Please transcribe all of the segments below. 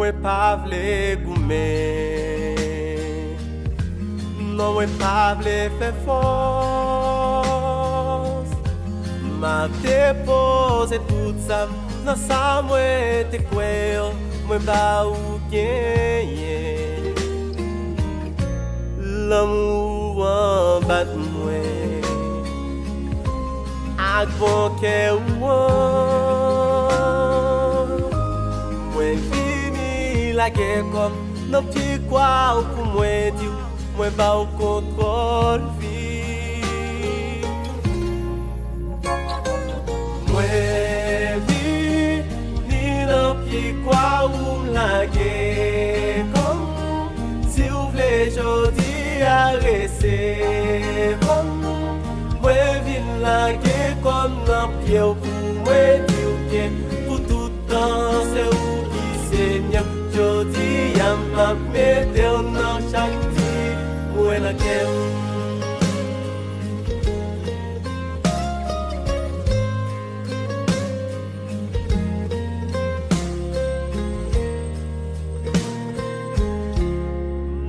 Mwen pa vle goumen, non mwen pa vle fè fòs. Ma depose tout sa nan sa mwen te kweyo, mwen ba ou genyen. Lanmou'L an bat mwen, ak bon kè ou an. Mwen la guerre comme non petit quoi ou pour moi dire moi ba au contrôle vie moi vie ni non petit quoi ou la guerre comme si vous voulez jodi à rester comme moi vin la guerre comme non pied ou pour moi dire que pour tout temps c'est où qui Seigneur Jodi yam ap metel nan chak ti mwen la kem.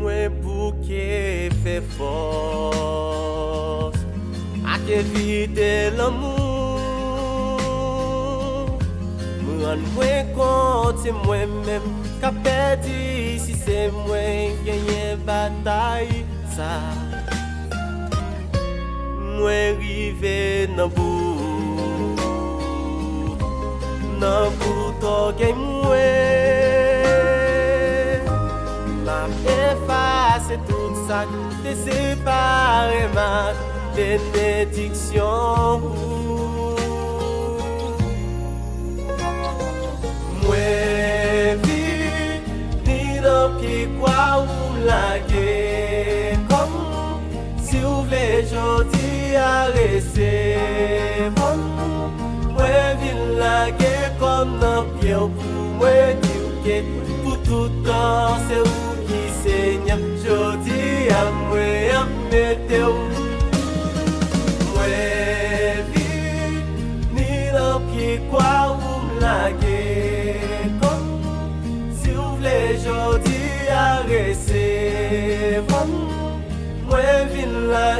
Mwen bouke fè fòs ak evite l'amour. Mwen compte c'est moi-même qu'a perdu si c'est moi genyen bataille ça. Moi rive nan bout to gen mwen. M'a efface tout ça te séparé ma bénédiction. Mwen vi ni nan pied quoi ou la guerre comme si vous voulez jodi à rester bon. Mwen vi la guerre comme nan pied pour moi dire que pour tout temps c'est où qui Seigneur jodi à moi mettre. Mwen vi ni nan pied quoi ou la guerre comme si vous voulez jodi à rester bon. Moi vin la